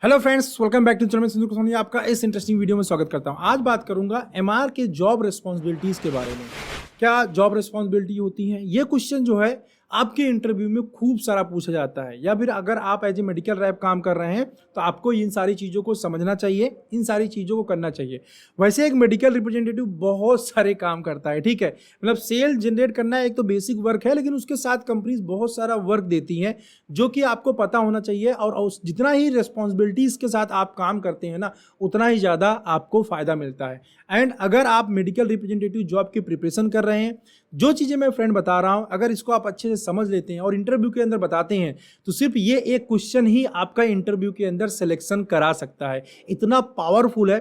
Hello friends, welcome back to channel. मैं सिंधु सोनी आपका इस इंटरेस्टिंग वीडियो में स्वागत करता हूं। आज बात करूंगा एमआर के जॉब रिस्पॉन्सिबिलिटीज़ के बारे में। क्या जॉब रिस्पॉन्सिबिलिटी होती हैं? ये क्वेश्चन जो है आपके इंटरव्यू में खूब सारा पूछा जाता है, या फिर अगर आप एज ए मेडिकल रैप काम कर रहे हैं तो आपको इन सारी चीज़ों को समझना चाहिए, इन सारी चीज़ों को करना चाहिए। वैसे एक मेडिकल रिप्रेजेंटेटिव बहुत सारे काम करता है, ठीक है। मतलब सेल जनरेट करना एक तो बेसिक वर्क है, लेकिन उसके साथ कंपनीज बहुत सारा वर्क देती हैं जो कि आपको पता होना चाहिए। और जितना ही रिस्पॉन्सिबिलिटीज़ के साथ आप काम करते हैं ना, उतना ही ज़्यादा आपको फ़ायदा मिलता है। एंड अगर आप मेडिकल रिप्रेजेंटेटिव जॉब की प्रिपरेशन कर रहे हैं, जो चीज़ें मैं फ्रेंड बता रहा हूं, अगर इसको आप अच्छे से समझ लेते हैं और इंटरव्यू के अंदर बताते हैं, तो सिर्फ ये एक क्वेश्चन ही आपका इंटरव्यू के अंदर सिलेक्शन करा सकता है। इतना पावरफुल है।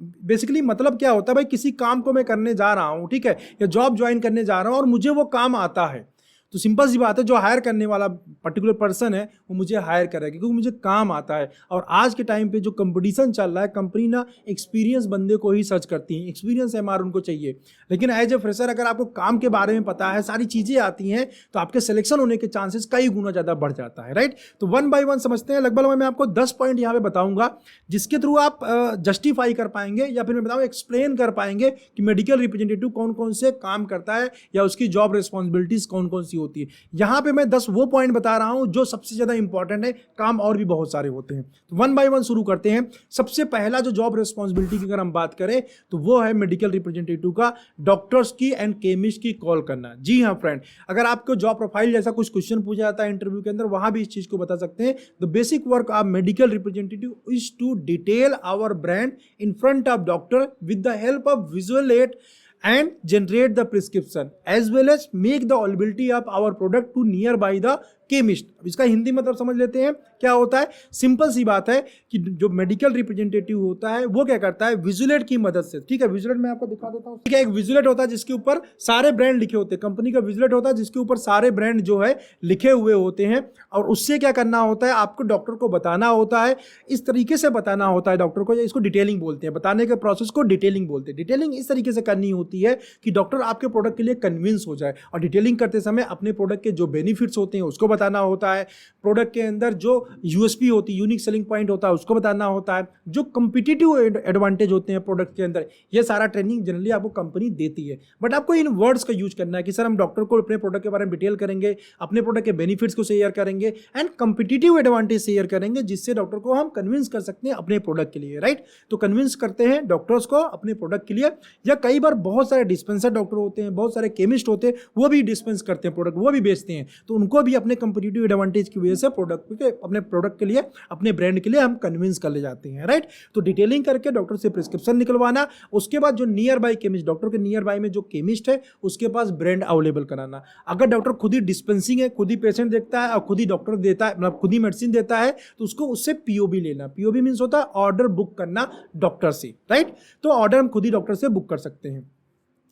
बेसिकली मतलब क्या होता है, भाई किसी काम को मैं करने जा रहा हूं, ठीक है, या जॉब ज्वाइन करने जा रहा हूं और मुझे वो काम आता है, तो सिंपल सी बात है, जो हायर करने वाला पर्टिकुलर पर्सन है वो मुझे हायर करेगा क्योंकि मुझे काम आता है। और आज के टाइम पे जो कंपटीशन चल रहा है, कंपनी ना एक्सपीरियंस बंदे को ही सर्च करती है, एक्सपीरियंस एमआर उनको चाहिए। लेकिन एज ए फ्रेशर अगर आपको काम के बारे में पता है, सारी चीज़ें आती हैं, तो आपके सिलेक्शन होने के चांसेस कई गुना ज़्यादा बढ़ जाता है, राइट। तो वन बाय वन समझते हैं। लगभग मैं आपको 10 पॉइंट यहाँ पे बताऊंगा जिसके थ्रू आप जस्टिफाई कर पाएंगे, या फिर मैं बताऊँ एक्सप्लेन कर पाएंगे कि मेडिकल रिप्रेजेंटेटिव कौन कौन से काम करता है या उसकी जॉब रिस्पॉन्सिबिलिटीज कौन कौन सी होती है। यहां पे मैं 10 वो पॉइंट बता रहा हूं जो सबसे ज्यादा इंपॉर्टेंट है, काम और भी बहुत सारे होते हैं। तो वन बाय वन शुरू करते हैं। सबसे पहला जो जॉब रिस्पॉन्सिबिलिटी की अगर हम बात करें तो वो है मेडिकल रिप्रेजेंटेटिव का डॉक्टर्स की एंड केमिस्ट की कॉल करना। जी हाँ फ्रेंड, अगर आपको जॉब प्रोफाइल जैसा कुछ क्वेश्चन पूछा जाता है इंटरव्यू के अंदर, वहां भी इस चीज को बता सकते हैं। The basic work of medical representative is to detail our brand in front of doctor with the help of visual aid and generate the prescription as well as make the availability of our product to nearby the chemist। अब इसका हिंदी मतलब समझ लेते हैं क्या होता है। Simple सी बात है कि जो मेडिकल रिप्रेजेंटेटिव होता है वो क्या करता है, विजुअलेट की मदद से, ठीक है, विजुअलेट मैं आपको दिखा देता हूँ, ठीक है। एक विजुअलेट होता है जिसके ऊपर सारे ब्रांड लिखे होते हैं, कंपनी का विजुअलेट होता है जिसके ऊपर सारे ब्रांड जो है लिखे हुए होते हैं। और उससे क्या करना होता है, आपको डॉक्टर को बताना होता है, इस तरीके से बताना होता है डॉक्टर को, या इसको डिटेलिंग बोलते हैं, बताने के प्रोसेस को डिटेलिंग बोलते हैं। डिटेलिंग इस तरीके से करनी होती है कि डॉक्टर आपके प्रोडक्ट के लिए कन्विंस हो जाए। और डिटेलिंग करते समय अपने प्रोडक्ट के जो बेनिफिट्स होते हैं उसको बताना होता है, प्रोडक्ट के अंदर जो यूएसपी होती है, यूनिक सेलिंग पॉइंट होता है, उसको बताना होता है, जो कंपिटिटिव एडवांटेज होते हैं प्रोडक्ट के अंदर, ये सारा ट्रेनिंग जनरली आपको कंपनी देती है। बट आपको इन वर्ड्स का यूज करना है कि सर हम डॉक्टर को अपने प्रोडक्ट के बारे में डिटेल करेंगे, अपने प्रोडक्ट के बेनिफिट्स को शेयर करेंगे एंड कंपिटिटिव एडवांटेज शेयर करेंगे, जिससे डॉक्टर को हम कन्विंस कर सकते हैं अपने प्रोडक्ट के लिए, राइट। तो कन्विंस करते हैं डॉक्टर्स को अपने प्रोडक्ट के लिए। या कई बार बहुत सारे डिस्पेंसर डॉक्टर होते हैं, बहुत सारे केमिस्ट होते हैं, वो भी डिस्पेंस करते हैं प्रोडक्ट, वो भी बेचते हैं, तो उनको भी अपने कंपिटिटिव एडवांटेज की वजह से प्रोडक्ट के, अपने प्रोडक्ट के लिए, अपने ब्रांड के लिए हम कन्विंस कर ले जाते हैं, राइट। तो डिटेलिंग करके डॉक्टर से प्रिस्क्रिप्शन निकलवाना, उसके बाद जो नियर बाई केमिस्ट, डॉक्टर के नियर बाई में जो केमिस्ट है उसके पास ब्रांड अवेलेबल कराना। अगर डॉक्टर खुद ही डिस्पेंसिंग है, खुद ही पेशेंट देखता है और खुद ही डॉक्टर देता है, मतलब खुद ही मेडिसिन देता है, तो उसको उससे पीओबी लेना। पीओबी मीन्स होता है ऑर्डर बुक करना डॉक्टर से, राइट। तो ऑर्डर हम खुद ही डॉक्टर से बुक कर सकते हैं।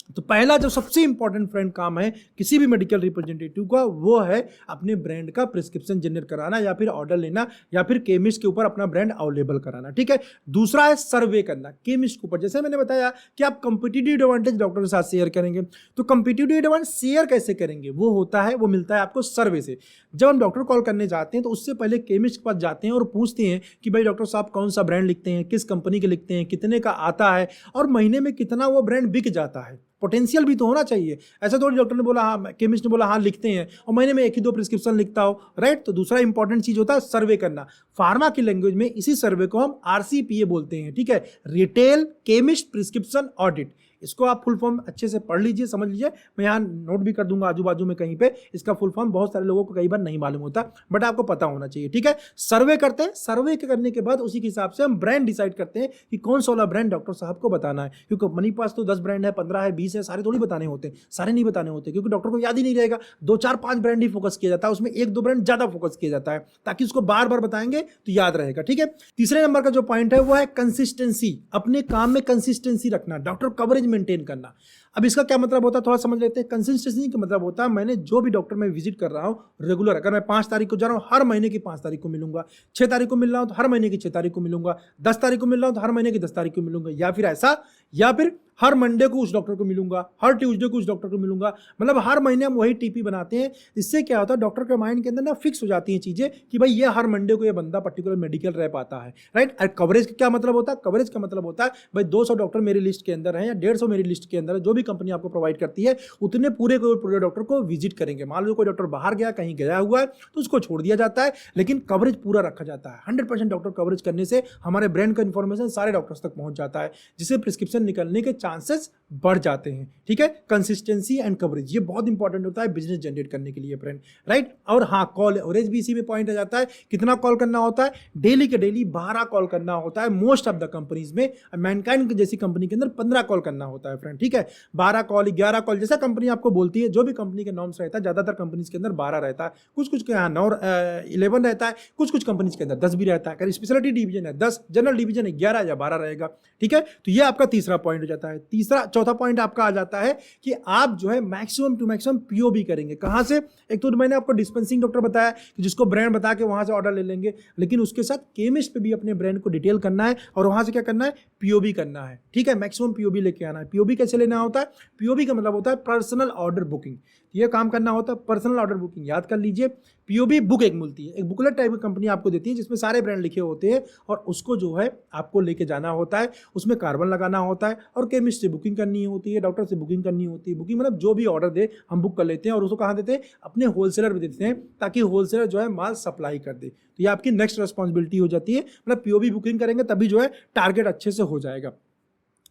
तो पहला जो सबसे इंपॉर्टेंट फ्रेंड काम है किसी भी मेडिकल रिप्रेजेंटेटिव का, वो है अपने ब्रांड का प्रिस्क्रिप्शन जनरेट कराना, या फिर ऑर्डर लेना, या फिर केमिस्ट के ऊपर अपना ब्रांड अवेलेबल कराना, ठीक है। दूसरा है सर्वे करना केमिस्ट के ऊपर। जैसे मैंने बताया कि आप कंपिटिटिव एडवांटेज डॉक्टर के साथ शेयर करेंगे, तो कंपिटिटिव एडवांटेज शेयर कैसे करेंगे, वो होता है, वो मिलता है आपको सर्वे से। जब हम डॉक्टर कॉल करने जाते हैं तो उससे पहले केमिस्ट के पास जाते हैं और पूछते हैं कि भाई डॉक्टर साहब कौन सा ब्रांड लिखते हैं, किस कंपनी के लिखते हैं, कितने का आता है, और महीने में कितना वो ब्रांड बिक जाता है। पोटेंशियल भी तो होना चाहिए। ऐसा थोड़ी डॉक्टर ने बोला हाँ, केमिस्ट ने बोला हाँ लिखते हैं, और महीने में 1 ही 2 प्रिस्क्रिप्शन लिखता हो, राइट। तो दूसरा इंपॉर्टेंट चीज होता है सर्वे करना। फार्मा की लैंग्वेज में इसी सर्वे को हम आरसीपीए बोलते हैं, ठीक है, रिटेल केमिस्ट प्रिस्क्रिप्शन ऑडिट। इसको आप फुल फॉर्म अच्छे से पढ़ लीजिए, समझ लीजिए। मैं यहाँ नोट भी कर दूंगा आजू बाजू में कहीं पे। इसका फुल फॉर्म बहुत सारे लोगों को कई बार नहीं मालूम होता, बट आपको पता होना चाहिए, ठीक है। सर्वे करते हैं, सर्वे करने के बाद उसी के हिसाब से हम ब्रांड डिसाइड करते हैं कि कौन सा वाला ब्रांड डॉक्टर साहब को बताना है। क्योंकि अपने पास तो 10 ब्रांड है, 15 है, 20 है, सारे थोड़ी बताने होते हैं, सारे नहीं बताने होते, क्योंकि डॉक्टर को याद ही नहीं रहेगा। 2 4 5 ब्रांड ही फोकस किया जाता है, उसमें 1 2 ब्रांड ज्यादा फोकस किया जाता है, ताकि उसको बार बार बताएंगे तो याद रहेगा, ठीक है। तीसरे नंबर का जो पॉइंट है वो है कंसिस्टेंसी। अपने काम में कंसिस्टेंसी रखना, डॉक्टर कवरेज मेंटेन करना। अब इसका क्या मतलब होता है, थोड़ा समझ लेते हैं। कंसिस्टेंसी का मतलब होता है मैंने जो भी डॉक्टर में विजिट कर रहा हूं रेगुलर, अगर मैं 5 तारीख को जा रहा हूं, हर महीने की 5 तारीख को मिलूंगा, 6 तारीख को मिल रहा हूं तो हर महीने की 6 तारीख को मिलूंगा, 10 तारीख को मिल रहा हूं तो हर महीने की 10 तारीख को मिलूंगा, या फिर ऐसा, या फिर हर मंडे को उस डॉक्टर को मिलूंगा, हर ट्यूसडे को उस डॉक्टर को मिलूंगा, मतलब हर महीने हम वही टीपी बनाते हैं। इससे क्या होता है, डॉक्टर के माइंड के अंदर ना फिक्स हो जाती हैं चीजें कि भाई ये हर मंडे को ये बंदा पर्टिकुलर मेडिकल रैप आता है, राइट। और कवरेज का क्या मतलब होता है, कवरेज का मतलब होता है भाई 200 डॉक्टर मेरी लिस्ट के अंदर है या 150 मेरी लिस्ट के अंदर है, जो भी कंपनी आपको प्रोवाइड करती है उतने पूरे डॉक्टर को विजिट करेंगे। मान लो कोई डॉक्टर बाहर गया, कहीं गया हुआ है, तो उसको छोड़ दिया जाता है, लेकिन कवरेज पूरा रखा जाता है। 100% डॉक्टर कवरेज करने से हमारे ब्रांड का इंफॉर्मेशन सारे डॉक्टर्स तक पहुंच जाता है, जिससे प्रिस्क्रिप्शन निकलने के चांसेस बढ़ जाते हैं। ठीक है, कंसिस्टेंसी एंड कवरेज ये बहुत इंपॉर्टेंट होता है बिजनेस जनरेट करने के लिए फ्रेंड, राइट। और हाँ, कॉल एवरेज भी इसी में पॉइंट आ जाता है। कितना कॉल करना होता है, डेली के डेली 12 कॉल करना होता है मोस्ट ऑफ द कंपनीज में। मैनकाइंड जैसी कंपनी के अंदर 15 कॉल करना होता है फ्रेंड। ठीक है, 12 कॉल 11 कॉल जैसा कंपनी आपको बोलती है, जो भी कंपनी के नॉर्म्स रहता है, ज्यादातर कंपनीज के अंदर 12 रहता है, कुछ के यहाँ 11 रहता है, कुछ कंपनीज के अंदर 10 भी रहता है। अगर स्पेशलिटी डिवीजन है 10, जनरल डिवीजन है 11 या 12 रहेगा। ठीक है, तो ये आपका तीसरा पॉइंट हो जाता है। चौथा पॉइंट आपका आ जाता है कि आप जो है मैक्सिमम टू मैक्सिमम पीओबी करेंगे। कहां से, एक तो मैंने आपको डिस्पेंसिंग डॉक्टर बताया कि जिसको ब्रांड बता के वहां से ऑर्डर ले लेंगे, लेकिन उसके साथ केमिस्ट पे भी अपने ब्रांड को डिटेल करना है और वहां से क्या करना है, पीओबी करना है। ठीक है, मैक्सिमम पीओबी लेके आना है। पीओबी कैसे लेना होता है, पीओबी का मतलब होता है पर्सनल ऑर्डर बुकिंग। ये काम करना होता है पर्सनल ऑर्डर बुकिंग, याद कर लीजिए। पीओबी बुक एक मिलती है, एक बुकलेट टाइप की कंपनी आपको देती है जिसमें सारे ब्रांड लिखे होते हैं, और उसको जो है आपको लेके जाना होता है, उसमें कार्बन लगाना होता है और केमिस्ट से बुकिंग करनी होती है, डॉक्टर से बुकिंग करनी होती है। बुकिंग मतलब जो भी ऑर्डर दे हम बुक कर लेते हैं और उसको कहाँ देते हैं, अपने होलसेलर भी देते हैं, ताकि होलसेलर जो है माल सप्लाई कर दे। तो ये आपकी नेक्स्ट रिस्पॉन्सिबिलिटी हो जाती है, मतलब पीओबी बुकिंग करेंगे तभी जो है टारगेट अच्छे से हो जाएगा।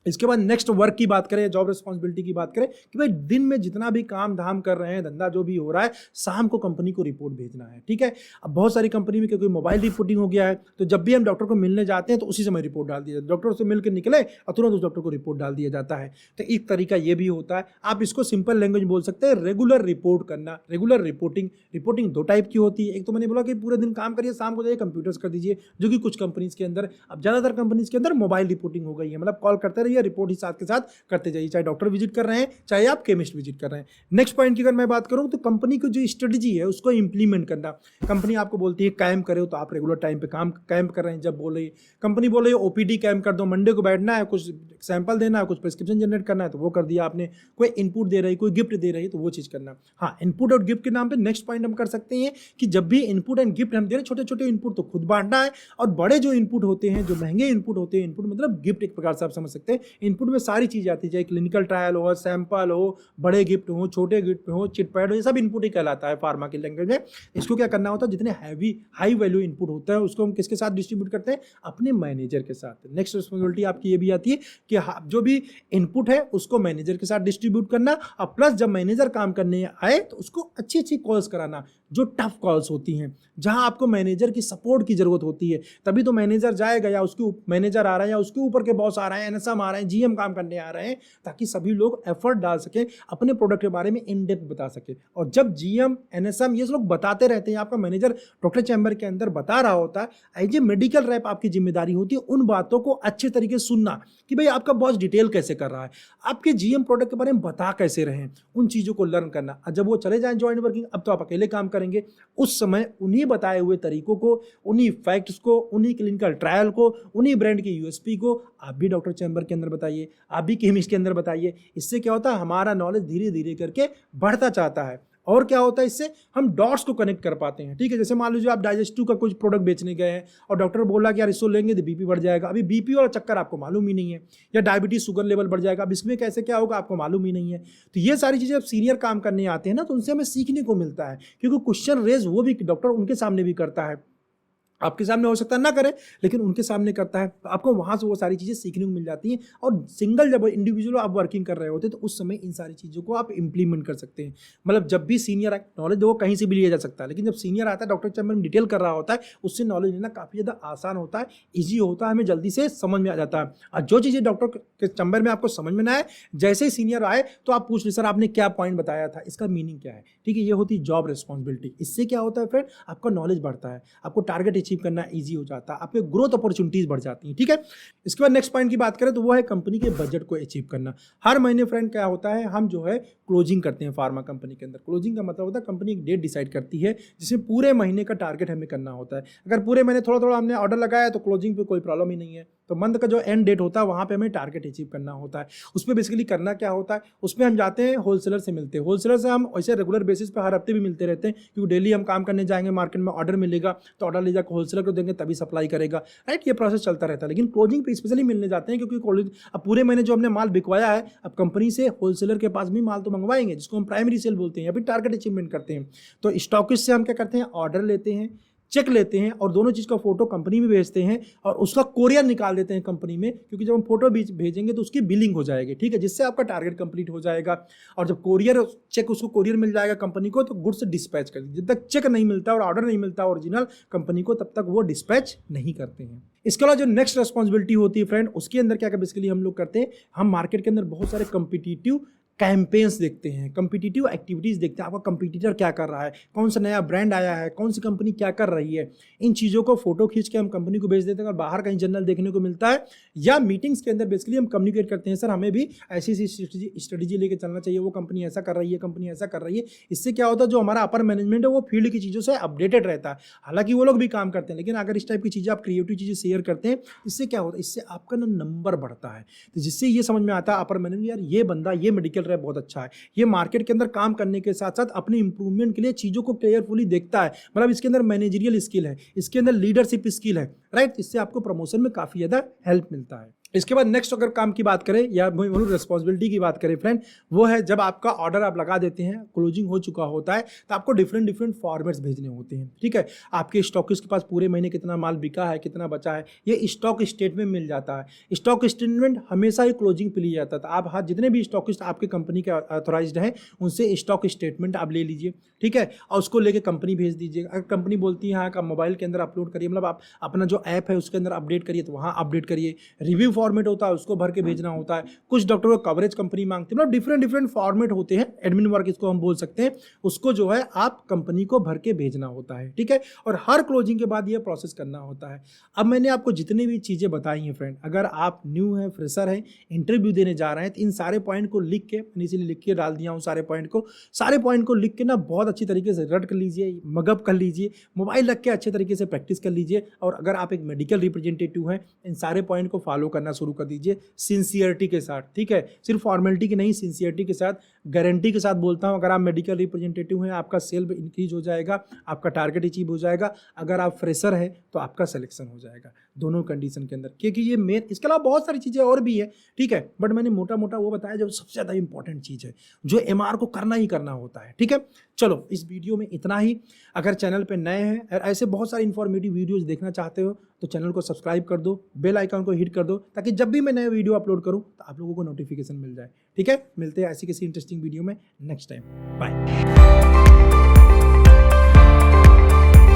इसके बाद नेक्स्ट वर्क की बात करें, जॉब रिस्पॉन्सिबिलिटी की बात करें कि भाई दिन में जितना भी काम धाम कर रहे हैं, धंधा जो भी हो रहा है, शाम को कंपनी को रिपोर्ट भेजना है। ठीक है, अब बहुत सारी कंपनी में क्योंकि मोबाइल रिपोर्टिंग हो गया है, तो जब भी हम डॉक्टर को मिलने जाते हैं तो उसी समय रिपोर्ट डाल दिया जाता है। डॉक्टर से मिलकर निकले और तुरंत उस डॉक्टर को रिपोर्ट डाल दिया जाता है। तो एक तरीका ये भी होता है, आप इसको सिंपल लैंग्वेज बोल सकते हैं, रेगुलर रिपोर्ट करना, रेगुलर रिपोर्टिंग। रिपोर्टिंग दो टाइप की होती है, एक तो मैंने बोला कि पूरे दिन काम करिए, शाम को जाइए कंप्यूटर्स कर दीजिए, जो कि कुछ कंपनीज के अंदर, अब ज्यादातर कंपनीज के अंदर मोबाइल रिपोर्टिंग हो गई है, मतलब कॉल करते रहिए, रिपोर्ट ही साथ के साथ करते जाइए, चाहे डॉक्टर विजिट कर रहे हैं, चाहे आप केमिस्ट विजिट कर रहे हैं। नेक्स्ट पॉइंट की अगर मैं बात करूं तो कंपनी की जो स्ट्रेटजी है उसको इंप्लीमेंट करना। कंपनी आपको बोलती है कैंप करे, तो आप रेगुलर टाइम पे कैंप कर रहे हैं। जब बोल रही है कंपनी, बोल रही है ओपीडी कैंप कर दो, मंडे को बैठना है, कुछ सैंपल देना है, कुछ प्रिस्क्रिप्शन जनरेट करना है, तो वो कर दिया आपने। कोई इनपुट दे रही, कोई गिफ्ट दे रही, तो वो चीज करना। हाँ, इनपुट और गिफ्ट के नाम पे नेक्स्ट पॉइंट हम कर सकते हैं कि जब भी इनपुट एंड गिफ्ट हम दे रहे, छोटे छोटे इनपुट तो खुद बांटना है, और बड़े जो इनपुट होते हैं, जो महंगे इनपुट होते हैं, इनपुट मतलब गिफ्ट एक प्रकार से आप समझ सकते हैं। इनपुट में सारी चीज आती है, चाहे क्लिनिकल ट्रायल हो, सैंपल हो, बड़े गिफ्ट हो, छोटे गिफ्ट हो, चिटपैड हो, ये सब इनपुट ही कहलाता है फार्मा की लैंग्वेज में। इसको क्या करना होता है, जितने हैवी हाई वैल्यू इनपुट होता है उसको हम किसके साथ डिस्ट्रीब्यूट करते हैं, अपने मैनेजर के साथ। नेक्स्ट रिस्पॉन्सिबिलिटी आपकी ये भी आती है कि जो भी इनपुट है उसको मैनेजर के साथ डिस्ट्रीब्यूट करना, और प्लस जब मैनेजर काम करने आए तो उसको अच्छी अच्छी कॉल्स कराना, जो टफ कॉल्स होती हैं, जहां आपको मैनेजर की सपोर्ट की जरूरत होती है, तभी तो मैनेजर जाएगा, या उसके मैनेजर आ रहा है, या उसके ऊपर के बॉस आ रहे हैं, एनएसएम आ रहे हैं, जीएम काम करने आ रहे हैं, ताकि सभी लोग एफर्ट डाल सके, अपने प्रोडक्ट के बारे में इन डेप्थ बता सके। और जब जीएम एनएसएम ये लोग बताते रहते हैं, आपका मैनेजर डॉक्टर चैम्बर के अंदर बता रहा होता है, एज ए मेडिकल रैप आपकी जिम्मेदारी होती है उन बातों को अच्छे तरीके से सुनना कि भाई आपका बॉस डिटेल कैसे कर रहा है, आपके जीएम प्रोडक्ट के बारे में बता कैसे रहे हैं, उन चीजों को लर्न करना। और जब वो चले जाएं जॉइंट वर्किंग, अब तो आप अकेले काम करेंगे, उस समय उन्हीं बताए हुए तरीकों को, उन्हीं फैक्ट्स को, उन्हीं क्लिनिकल ट्रायल को, उन्हीं ब्रांड की यूएसपी को आप भी डॉक्टर चैम्बर के अंदर बताइए, आप भी केमिस्ट के अंदर बताइए। इससे क्या होता है, हमारा नॉलेज धीरे धीरे करके बढ़ता चाहता है। और क्या होता है, इससे हम डॉट्स को कनेक्ट कर पाते हैं। ठीक है, जैसे मान लीजिए आप डाइजेस्टिव का कुछ प्रोडक्ट बेचने गए हैं और डॉक्टर बोला कि यार इसको लेंगे तो बीपी बढ़ जाएगा। अभी बीपी वाला चक्कर आपको मालूम ही नहीं है, या डायबिटीज शुगर लेवल बढ़ जाएगा, अब इसमें कैसे क्या होगा आपको मालूम ही नहीं है। तो ये सारी चीजें जब सीनियर काम करने आते हैं ना, तो उनसे हमें सीखने को मिलता है, क्योंकि क्वेश्चन रेज वो भी डॉक्टर उनके सामने भी करता है, आपके सामने हो सकता है ना करे, लेकिन उनके सामने करता है, तो आपको वहां से वो सारी चीजें सीखने को मिल जाती हैं। और सिंगल जब इंडिविजुअल आप वर्किंग कर रहे होते हैं तो उस समय इन सारी चीजों को आप इंप्लीमेंट कर सकते हैं। मतलब जब भी सीनियर नॉलेज वो कहीं से भी लिया जा सकता है, लेकिन जब सीनियर आता है डॉक्टर चैम्बर में डिटेल कर रहा होता है, उससे नॉलेज लेना काफी ज्यादा आसान होता है, ईजी होता है, हमें जल्दी से समझ में आ जाता है। और जो चीजें डॉक्टर के चैम्बर में आपको समझ में ना आए, जैसे ही सीनियर आए तो आप पूछ ले, सर आपने क्या पॉइंट बताया था, इसका मीनिंग क्या है। ठीक है, ये होती है जॉब रिस्पॉन्सिबिलिटी। इससे क्या होता है फ्रेंड, आपका नॉलेज बढ़ता है, आपको टारगेट अचीव करना ईजी हो जाता है, आपके ग्रोथ अपॉर्चुनिटीज बढ़ जाती हैं। ठीक है, इसके बाद नेक्स्ट पॉइंट की बात करें तो वो है कंपनी के बजट को अचीव करना। हर महीने फ्रेंड क्या होता है, हम जो है क्लोजिंग करते हैं फार्मा कंपनी के अंदर। क्लोजिंग का मतलब होता है कंपनी एक डेट डिसाइड करती है जिसमें पूरे महीने का टारगेट हमें करना होता है। अगर पूरे महीने थोड़ा थोड़ा हमने ऑर्डर लगाया तो क्लोजिंग पे कोई प्रॉब्लम ही नहीं है, तो मंथ का जो एंड डेट होता है वहाँ पे हमें टारगेट अचीव करना होता है। उस पर बेसिकली करना क्या होता है, उसमें हम जाते हैं होलसेलर से मिलते हैं। होलसेलर से हम ऐसे रेगुलर बेसिस पे हर हफ्ते भी मिलते रहते हैं, क्योंकि डेली हम काम करने जाएंगे, मार्केट में ऑर्डर मिलेगा तो ऑर्डर ले जाकर होलसेलर को देंगे तभी सप्लाई करेगा, राइट। ये प्रोसेस चलता रहता है। लेकिन क्लोजिंग पे स्पेशली मिलने जाते हैं, क्योंकि अब पूरे महीने जो हमने माल बिकवाया है, अब कंपनी से होलसेलर के पास भी माल तो मंगवाएंगे, जिसको हम प्राइमरी सेल बोलते हैं या फिर टारगेट अचीवमेंट करते हैं। तो स्टॉकिस्ट से हम क्या करते हैं, ऑर्डर लेते हैं, चेक लेते हैं और दोनों चीज़ का फोटो कंपनी में भेजते हैं और उसका कोरियर निकाल देते हैं कंपनी में, क्योंकि जब हम फोटो भेजेंगे तो उसकी बिलिंग हो जाएगी, ठीक है, जिससे आपका टारगेट कंप्लीट हो जाएगा। और जब कोरियर चेक उसको कोरियर मिल जाएगा कंपनी को, तो गुड्स डिस्पैच कर दीजिए। जब तक चेक नहीं मिलता और ऑर्डर नहीं मिलता ओरिजिनल कंपनी को, तब तक वो डिस्पैच नहीं करते हैं। इसके अलावा जो नेक्स्ट रिस्पॉन्सिबिलिटी होती है फ्रेंड, उसके अंदर क्या बेसिकली हम लोग करते हैं, हम मार्केट के अंदर बहुत सारे कॉम्पिटिटिव कैंपेन्स देखते हैं, कॉम्पिटिटिव एक्टिविटीज़ देखते हैं। आपका कंपटीटर क्या कर रहा है, कौन सा नया ब्रांड आया है, कौन सी कंपनी क्या कर रही है, इन चीज़ों को फोटो खींच के हम कंपनी को भेज देते हैं। और बाहर कहीं जनरल देखने को मिलता है या मीटिंग्स के अंदर बेसिकली हम कम्युनिकेट करते हैं, सर हमें भी ऐसी स्ट्रेटेजी लेके चलना चाहिए, वो कंपनी ऐसा कर रही है, कंपनी ऐसा कर रही है। इससे क्या होता है, जो हमारा अपर मैनेजमेंट है वो फील्ड की चीज़ों से अपडेटेड रहता है। हालांकि वो लोग भी काम करते हैं, लेकिन अगर इस टाइप की चीज़ें आप क्रिएटिव चीज़ें शेयर करते हैं, इससे क्या होता है, इससे आपका नंबर बढ़ता है। तो जिससे ये समझ में आता है अपर मैनेजमेंट, यार ये बंदा, ये मेडिकल रैप बहुत अच्छा है, ये मार्केट के अंदर काम करने के साथ साथ अपने इंप्रूवमेंट के लिए चीजों को केयरफुली देखता है, मतलब इसके अंदर मैनेजरियल स्किल है, इसके अंदर लीडरशिप स्किल है, राइट। इससे आपको प्रमोशन में काफी ज्यादा हेल्प मिलता है। इसके बाद नेक्स्ट अगर काम की बात करें या रिस्पॉन्सिबिलिटी की बात करें फ्रेंड, वो है जब आपका ऑर्डर आप लगा देते हैं, क्लोजिंग हो चुका होता है, तो आपको डिफरेंट फॉर्मेट्स भेजने होते हैं, ठीक है। आपके स्टॉकिस्ट के पास पूरे महीने कितना माल बिका है, कितना बचा है, ये स्टॉक स्टेटमेंट मिल जाता है। स्टॉक स्टेटमेंट हमेशा ही क्लोजिंग पे लिया जाता था। आप हाँ, जितने भी स्टॉकिस्ट आपके कंपनी के ऑथोराइज्ड हैं, उनसे स्टॉक स्टेटमेंट आप ले लीजिए, ठीक है, और उसको लेके कंपनी भेज दीजिए। अगर कंपनी बोलती है हाँ का मोबाइल के अंदर अपलोड करिए, मतलब आप अपना जो ऐप है उसके अंदर अपडेट करिए, तो वहाँ अपडेट करिए। रिव्यू फॉर्मेट होता है, उसको भर के भेजना होता है। कुछ डॉक्टरों को कवरेज कंपनी मांगती है, मतलब डिफरेंट फॉर्मेट होते हैं, एडमिन वर्क इसको हम बोल सकते हैं। उसको जो है आप कंपनी को भर के भेजना होता है, ठीक है, और हर क्लोजिंग के बाद ये प्रोसेस करना होता है। अब मैंने आपको जितनी भी चीज़ें बताई हैं फ्रेंड, अगर आप न्यू हैं, फ्रेशर हैं, इंटरव्यू देने जा रहे हैं, तो इन सारे पॉइंट को लिख के, मैंने इसीलिए लिख के डाल दिया हूँ सारे पॉइंट को लिख के ना बहुत अच्छी तरीके से रट कर लीजिए, मगअप कर लीजिए, मोबाइल रख के अच्छे तरीके से प्रैक्टिस कर लीजिए। और अगर आप एक मेडिकल रिप्रेजेंटेटिव हैं, इन सारे पॉइंट को फॉलो करना शुरू कर दीजिए सिंसियरिटी के साथ, ठीक है, सिर्फ फॉर्मेलिटी की नहीं, सिंसियरिटी के साथ, गारंटी के साथ बोलता हूं। अगर आप मेडिकल रिप्रेजेंटेटिव हैं, आपका सेल इंक्रीज हो जाएगा, आपका टारगेट अचीव हो जाएगा। अगर आप फ्रेशर हैं तो आपका सिलेक्शन हो जाएगा, दोनों कंडीशन के अंदर, क्योंकि ये मेन, इसके अलावा बहुत सारी चीज़ें और भी है, ठीक है, बट मैंने मोटा मोटा वो बताया जो सबसे ज़्यादा इंपॉर्टेंट चीज़ है, जो एमआर को करना ही करना होता है, ठीक है। चलो इस वीडियो में इतना ही। अगर चैनल पे नए हैं और ऐसे बहुत सारे इंफॉर्मेटिव वीडियोस देखना चाहते हो, तो चैनल को सब्सक्राइब कर दो, बेल आइकन को हिट कर दो, ताकि जब भी मैं नया वीडियो अपलोड करूं तो आप लोगों को नोटिफिकेशन मिल जाए, ठीक है। मिलते हैं ऐसी किसी इंटरेस्टिंग वीडियो में नेक्स्ट टाइम, बाय।